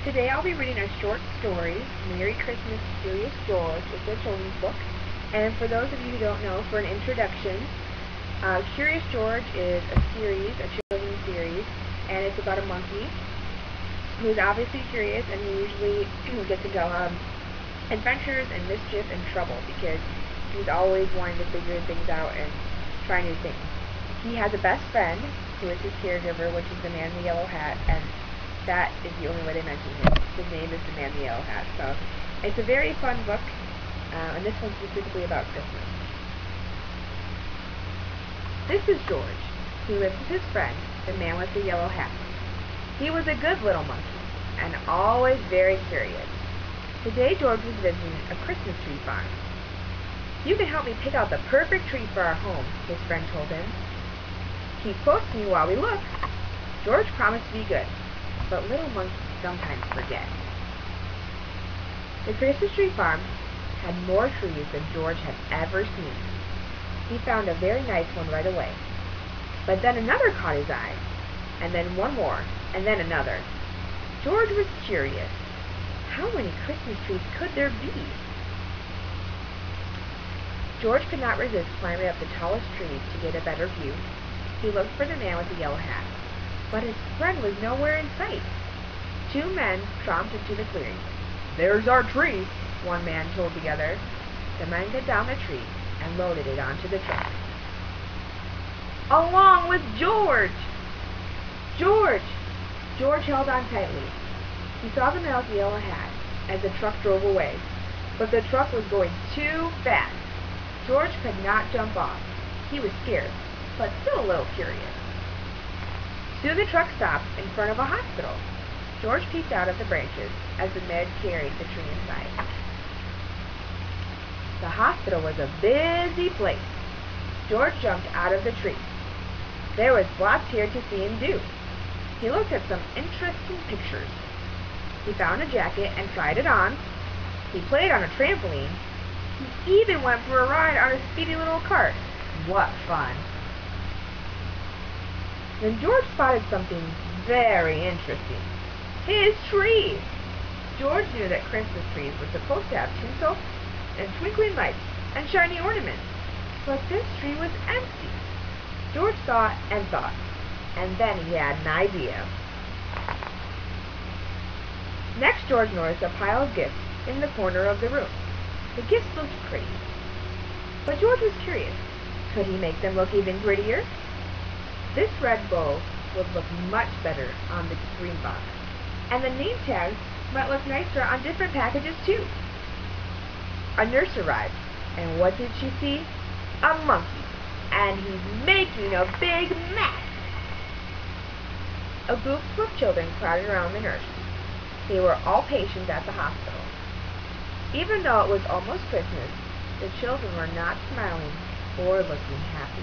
Today I'll be reading a short story, Merry Christmas, Curious George. It's a children's book. And for those of you who don't know, for an introduction, Curious George is a series, a children's series, and it's about a monkey who's obviously curious, and he usually gets into adventures and mischief and trouble because he's always wanting to figure things out and try new things. He has a best friend who is his caregiver, which is the man in the yellow hat, and that is the only way they mention him. His name is the man in the yellow hat. So it's a very fun book, and this one's specifically about Christmas. This is George, who lives with his friend, the man with the yellow hat. He was a good little monkey, and always very curious. Today George was visiting a Christmas tree farm. "You can help me pick out the perfect tree for our home," his friend told him. "Keep close to me while we look." George promised to be good, but little monkeys sometimes forget. The Christmas tree farm had more trees than George had ever seen. He found a very nice one right away. But then another caught his eye, and then one more, and then another. George was curious. How many Christmas trees could there be? George could not resist climbing up the tallest trees to get a better view. He looked for the man with the yellow hat, but his friend was nowhere in sight. Two men tromped into the clearing. "There's our tree," one man told the other. The men cut down the tree and loaded it onto the truck. "Along with George! George!" George held on tightly. He saw the man with the yellow hat as the truck drove away, but the truck was going too fast. George could not jump off. He was scared, but still a little curious. Soon the truck stopped in front of a hospital. George peeked out of the branches as the men carried the tree inside. The hospital was a busy place. George jumped out of the tree. There was lots here to see and do. He looked at some interesting pictures. He found a jacket and tried it on. He played on a trampoline. He even went for a ride on a speedy little cart. What fun! Then George spotted something very interesting. His tree! George knew that Christmas trees were supposed to have tinsel and twinkling lights and shiny ornaments, but this tree was empty. George thought, and then he had an idea. Next, George noticed a pile of gifts in the corner of the room. The gifts looked pretty, but George was curious. Could he make them look even prettier? This red bow would look much better on the green box, and the name tags might look nicer on different packages too. A nurse arrived, and what did she see? A monkey, and he's making a big mess. A group of children crowded around the nurse. They were all patients at the hospital. Even though it was almost Christmas, the children were not smiling or looking happy.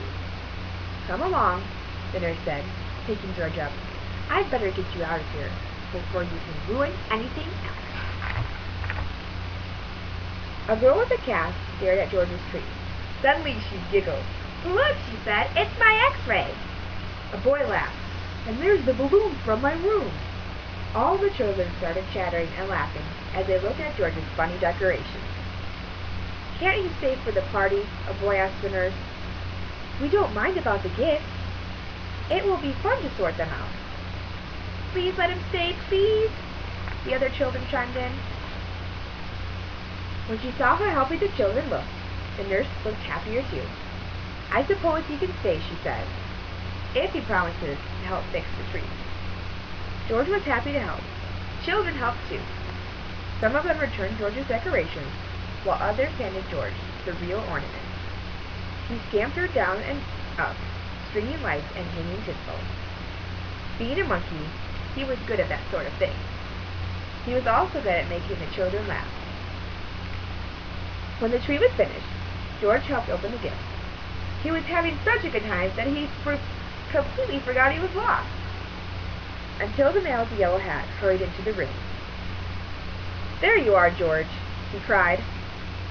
"Come along," the nurse said, picking George up. "I'd better get you out of here before you can ruin anything else." A girl with a cat stared at George's tree. Suddenly she giggled. "Look," she said, "it's my X-ray." A boy laughed. "And there's the balloon from my room." All the children started chattering and laughing as they looked at George's funny decorations. "Can't he stay for the party?" a boy asked the nurse. "We don't mind about the gifts. It will be fun to sort them out." "Please let him stay, please," the other children chimed in. When she saw how happy the children looked, the nurse looked happier too. "I suppose he can stay," she said, "if he promises to help fix the tree." George was happy to help. Children helped too. Some of them returned George's decorations, while others handed George the real ornaments. He scampered down and up, stringing lights and hanging tinsel. Being a monkey, he was good at that sort of thing. He was also good at making the children laugh. When the tree was finished, George helped open the gifts. He was having such a good time that he completely forgot he was lost, until the man with the yellow hat hurried into the room. "There you are, George," he cried.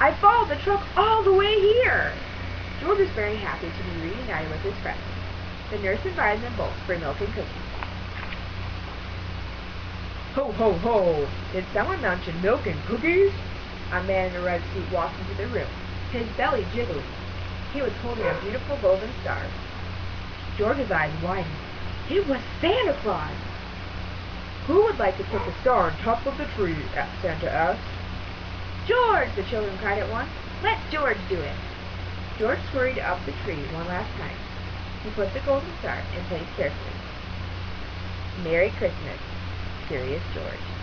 "I followed the truck all the way here." George was very happy to be reunited with his friends. The nurse invited them both for milk and cookies. Ho, ho, ho! Did someone mention milk and cookies? A man in a red suit walked into the room, his belly jiggling. He was holding a beautiful golden star. George's eyes widened. It was Santa Claus! Who would like to put the star on top of the tree? Santa asked. George! The children cried at once. Let George do it! George scurried up the tree one last time. He put the golden star in place carefully. Merry Christmas, Curious George.